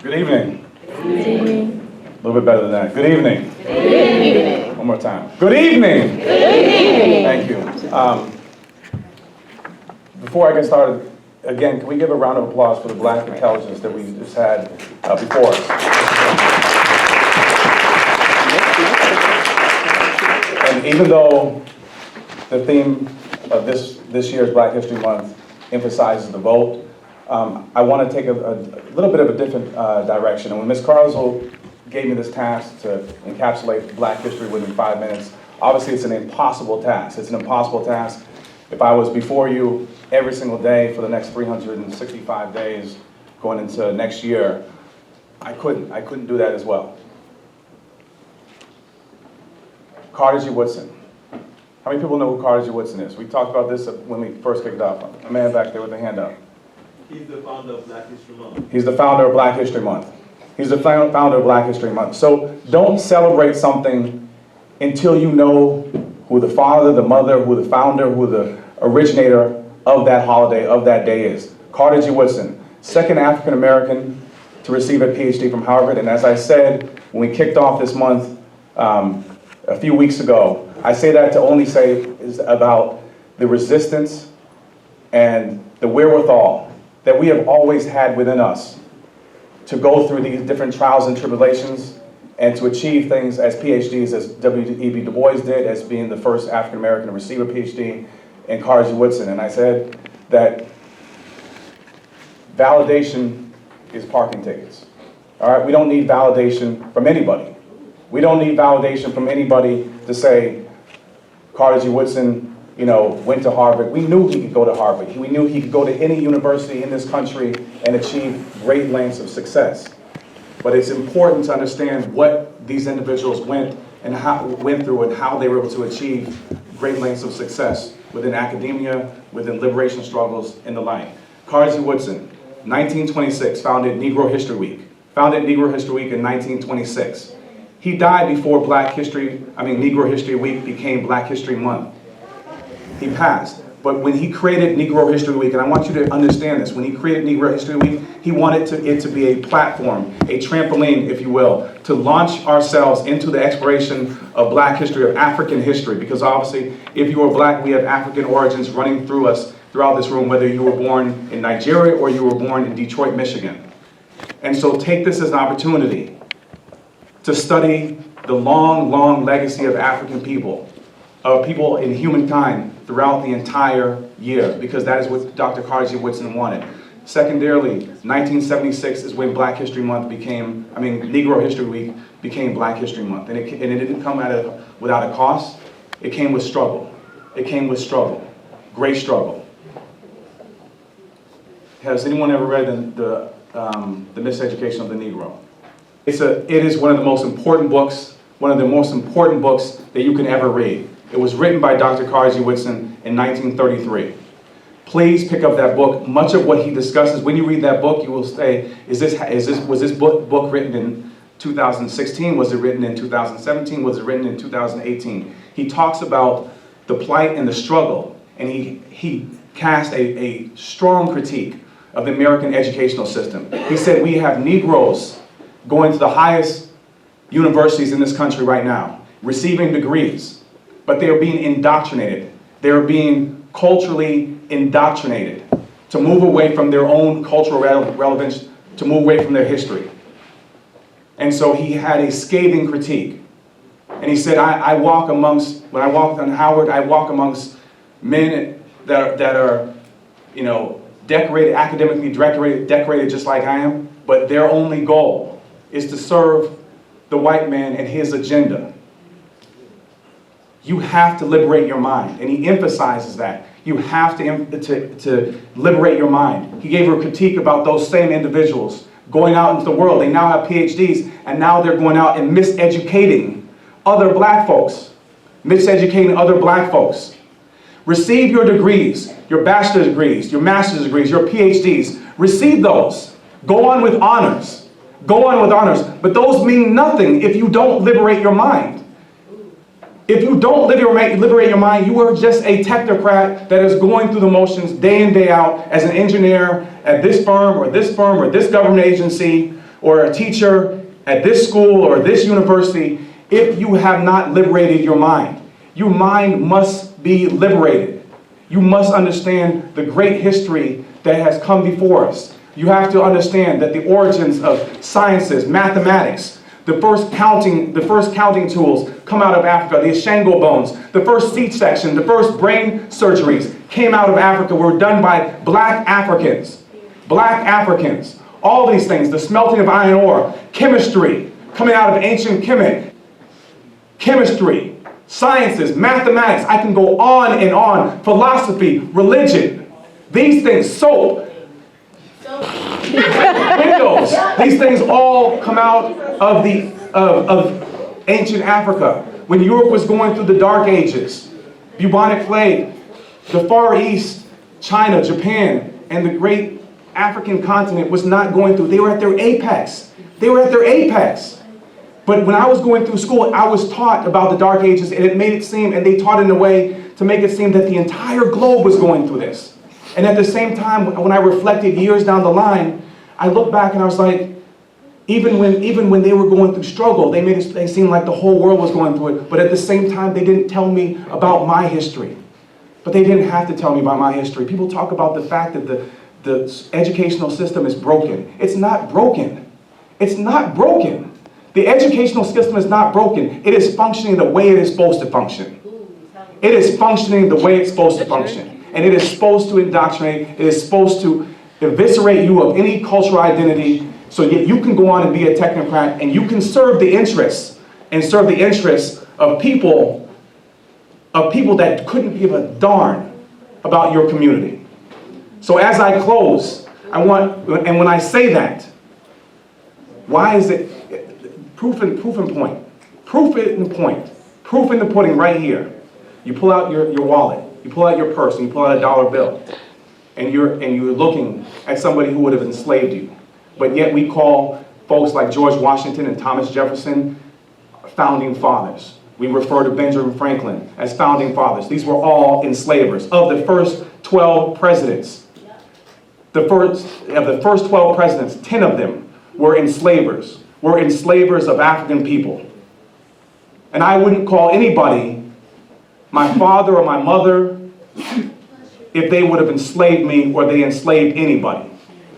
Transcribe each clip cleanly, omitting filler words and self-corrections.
Good evening. Good evening. A little bit better than that. Good evening. Good evening. One more time. Good evening. Good evening. Thank you. Before I get started, again, can we give a round of applause for the Black intelligence that we just had before us? And even though the theme of this year's Black History Month emphasizes the vote, I want to take a little bit of a different direction. And when Ms. Carswell gave me this task to encapsulate Black history within 5 minutes, obviously it's an impossible task. It's an impossible task. If I was before you every single day for the next 365 days going into next year, I couldn't do that as well. Carter G. Woodson. How many people know who Carter G. Woodson is? We talked about this when we first kicked off. A man back there with a hand up. He's the founder of Black History Month. He's the founder of Black History Month. He's the founder of Black History Month. So don't celebrate something until you know who the father, the mother, who the founder, who the originator of that holiday, of that day is. Carter G. Woodson, second African American to receive a PhD from Harvard. And as I said when we kicked off this month a few weeks ago, I say that to only say is about the resistance and the wherewithal that we have always had within us to go through these different trials and tribulations and to achieve things as PhDs, as W.E.B. Du Bois did, as being the first African American to receive a PhD, and Carter G. Woodson. And I said that validation is parking tickets. All right, we don't need validation from anybody. We don't need validation from anybody to say Carter G. Woodson, went to Harvard. We knew he could go to Harvard. We knew he could go to any university in this country and achieve great lengths of success. But it's important to understand what these individuals went through and how they were able to achieve great lengths of success within academia, within liberation struggles, and the like. Carter G. Woodson, 1926, founded Negro History Week. Founded Negro History Week in 1926. He died before Negro History Week became Black History Month. He passed. But when he created Negro History Week, and I want you to understand this, when he created Negro History Week, he wanted it to be a platform, a trampoline, if you will, to launch ourselves into the exploration of Black history, of African history, because obviously, if you are Black, we have African origins running through us throughout this room, whether you were born in Nigeria or you were born in Detroit, Michigan. And so take this as an opportunity to study the long, long legacy of African people, of people in humankind throughout the entire year, because that is what Dr. Carter G. Woodson wanted. Secondarily, 1976 is when Black History Month Negro History Week became Black History Month. And it didn't come without a cost. It came with struggle. It came with struggle. Great struggle. Has anyone ever read the Miseducation of the Negro? It is one of the most important books, that you can ever read. It was written by Dr. Carter G. Woodson in 1933. Please pick up that book. Much of what he discusses, when you read that book, you will say, was this book written in 2016? Was it written in 2017? Was it written in 2018? He talks about the plight and the struggle, and he cast a strong critique of the American educational system. He said, we have Negroes going to the highest universities in this country right now, receiving degrees, but they are being indoctrinated. They are being culturally indoctrinated to move away from their own cultural relevance, to move away from their history. And so he had a scathing critique. And he said, when I walk on Howard, I walk amongst men that are decorated, academically decorated just like I am, but their only goal is to serve the white man and his agenda. You have to liberate your mind, and he emphasizes that. You have to liberate your mind. He gave her a critique about those same individuals going out into the world. They now have PhDs, and now they're going out and miseducating other Black folks. Miseducating other Black folks. Receive your degrees, your bachelor's degrees, your master's degrees, your PhDs. Receive those. Go on with honors. Go on with honors. But those mean nothing if you don't liberate your mind. If you don't liberate your mind, you are just a technocrat that is going through the motions day in, day out as an engineer at this firm or this government agency, or a teacher at this school or this university if you have not liberated your mind. Your mind must be liberated. You must understand the great history that has come before us. You have to understand that the origins of sciences, mathematics, the first counting tools come out of Africa, the Ashango bones, the first C-section, the first brain surgeries came out of Africa, were done by black Africans. Black Africans. All these things, the smelting of iron ore, chemistry, coming out of ancient Kemet, chemistry, sciences, mathematics, I can go on and on, philosophy, religion, these things, soap, windows, these things all come out of ancient Africa. When Europe was going through the Dark Ages, bubonic plague, the Far East, China, Japan, and the great African continent was not going through. They were at their apex. They were at their apex. But when I was going through school, I was taught about the Dark Ages, and it made it seem, and they taught in a way to make it seem that the entire globe was going through this. And at the same time, when I reflected years down the line, I look back and I was like, even when they were going through struggle, they made it seem like the whole world was going through it. But at the same time, they didn't tell me about my history. But they didn't have to tell me about my history. People talk about the fact that the educational system is broken. It's not broken. It's not broken. The educational system is not broken. It is functioning the way it is supposed to function. It is functioning the way it's supposed to function. And it is supposed to indoctrinate. It is supposed to eviscerate you of any cultural identity so that you can go on and be a technocrat and you can serve the interests of people that couldn't give a darn about your community. So as I close, and when I say that, why is it proof in point? Proof in the point. Proof in the pudding right here. You pull out your wallet, you pull out your purse, and you pull out a dollar bill, and you're looking at somebody who would have enslaved you. But yet we call folks like George Washington and Thomas Jefferson founding fathers. We refer to Benjamin Franklin as founding fathers. These were all enslavers. Of the first 12 presidents, of the first 12 presidents, 10 of them were enslavers of African people. And I wouldn't call anybody my father or my mother if they would have enslaved me or they enslaved anybody.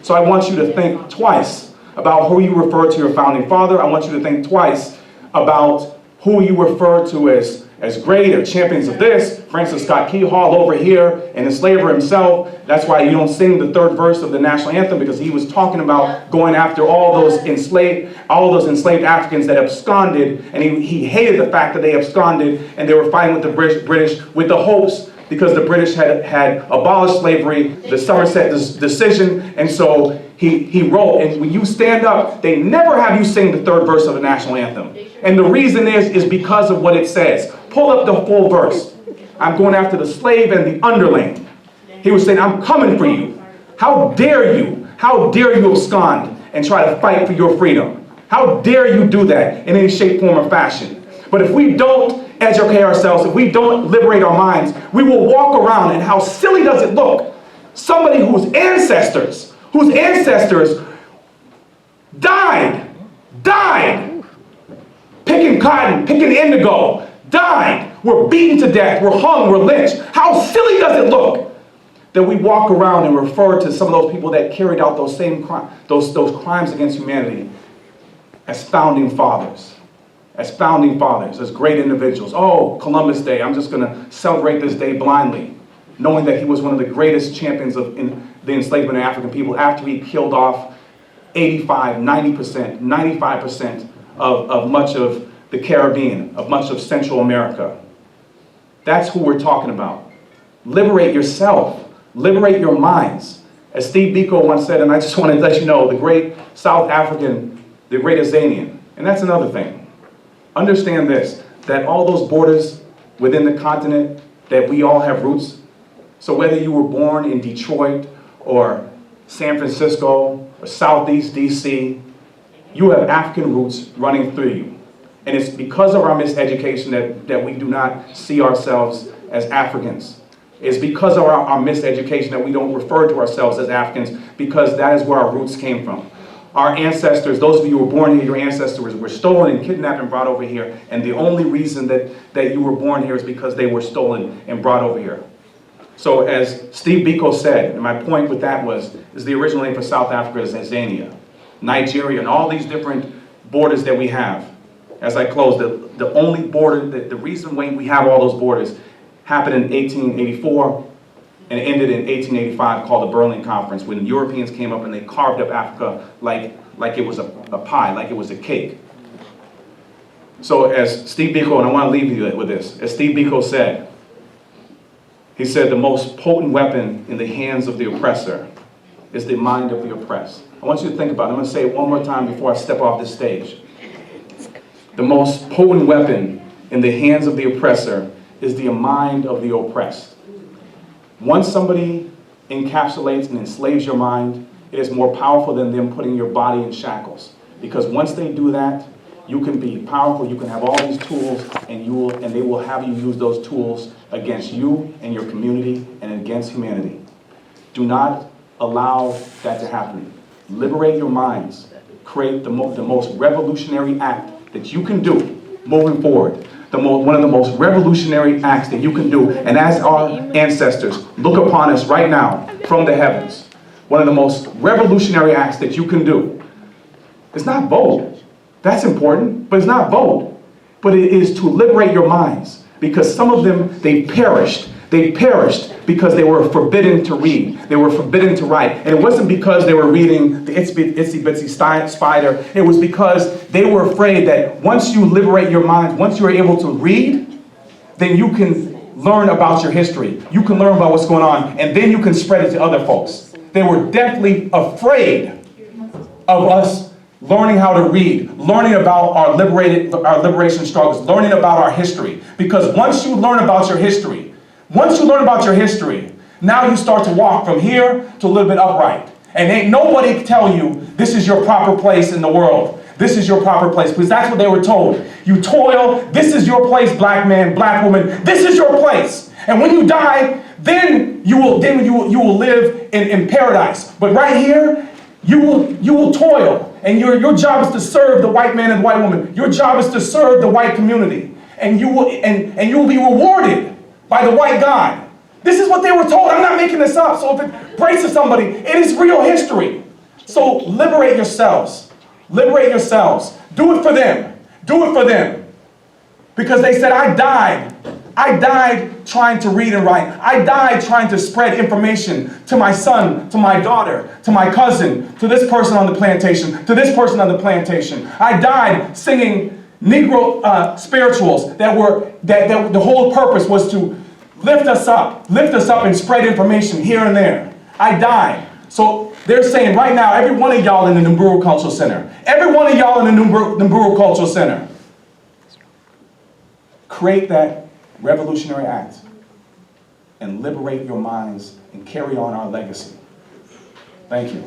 So I want you to think twice about who you refer to your founding father. I want you to think twice about who you refer to as great or champions of this. Francis Scott Key Hall over here, an enslaver himself. That's why you don't sing the third verse of the national anthem, because he was talking about going after all those enslaved Africans that absconded, and he hated the fact that they absconded and they were fighting with the British with the hopes, because the British had abolished slavery, the Somerset decision, and so he wrote, and when you stand up, they never have you sing the third verse of the national anthem. And the reason is because of what it says. Pull up the full verse. I'm going after the slave and the underling. He was saying, I'm coming for you. How dare you? How dare you abscond and try to fight for your freedom? How dare you do that in any shape, form, or fashion? But if we don't educate ourselves, if we don't liberate our minds, we will walk around, and how silly does it look? Somebody whose ancestors died, picking cotton, picking indigo, died, were beaten to death, were hung, were lynched. How silly does it look that we walk around and refer to some of those people that carried out those same those crimes against humanity as founding fathers, as great individuals. Oh, Columbus Day, I'm just going to celebrate this day blindly, knowing that he was one of the greatest champions of the enslavement of African people after he killed off 95% of much of the Caribbean, of much of Central America. That's who we're talking about. Liberate yourself. Liberate your minds. As Steve Biko once said, and I just want to let you know, the great South African, the great Azanian. And that's another thing. Understand this, that all those borders within the continent, that we all have roots. So whether you were born in Detroit or San Francisco or Southeast DC, you have African roots running through you. And it's because of our miseducation that we do not see ourselves as Africans. It's because of our miseducation that we don't refer to ourselves as Africans, because that is where our roots came from. our ancestors, those of you who were born here, your ancestors were stolen and kidnapped and brought over here. And the only reason that you were born here is because they were stolen and brought over here. So as Steve Biko said, and my point with that is the original name for South Africa is Tanzania, Nigeria, and all these different borders that we have. As I close, the only border, the reason why we have all those borders happened in 1884 and ended in 1885, called the Berlin Conference, when Europeans came up and they carved up Africa like it was a pie, like it was a cake. So as Steve Biko, and I want to leave you with this, as Steve Biko said, he said the most potent weapon in the hands of the oppressor is the mind of the oppressed. I want you to think about it. I'm going to say it one more time before I step off this stage. The most potent weapon in the hands of the oppressor is the mind of the oppressed. Once somebody encapsulates and enslaves your mind, it is more powerful than them putting your body in shackles. Because once they do that, you can be powerful, you can have all these tools, and they will have you use those tools against you and your community and against humanity. Do not allow that to happen. Liberate your minds. Create the most revolutionary act that you can do moving forward. One of the most revolutionary acts that you can do. And as our ancestors look upon us right now from the heavens, one of the most revolutionary acts that you can do. It's not vote. That's important, but it's not vote. But it is to liberate your minds. Because some of them, they perished. They perished because they were forbidden to read. They were forbidden to write. And it wasn't because they were reading the Itsy Bitsy Spider. It was because they were afraid that once you liberate your minds, once you're able to read, then you can learn about your history. You can learn about what's going on, and then you can spread it to other folks. They were deathly afraid of us learning how to read, learning about our liberation struggles, learning about our history. Because once you learn about your history, now you start to walk from here to a little bit upright. And ain't nobody tell you this is your proper place in the world. This is your proper place, because that's what they were told. You toil, this is your place, black man, black woman, this is your place. And when you die, then you will live in paradise. But right here, you will toil. And your job is to serve the white man and white woman. Your job is to serve the white community. And you will be rewarded by the white God. This is what they were told. I'm not making this up. So if it breaks to somebody, it is real history. So liberate yourselves. Liberate yourselves. Do it for them. Do it for them. Because they said, I died trying to read and write. I died trying to spread information to my son, to my daughter, to my cousin, to this person on the plantation, to this person on the plantation. I died singing Negro spirituals that the whole purpose was to lift us up and spread information here and there. I died. So they're saying right now, every one of y'all in the Numburu Cultural Center, every one of y'all in the Numburu Cultural Center, create that revolutionary act and liberate your minds and carry on our legacy. Thank you.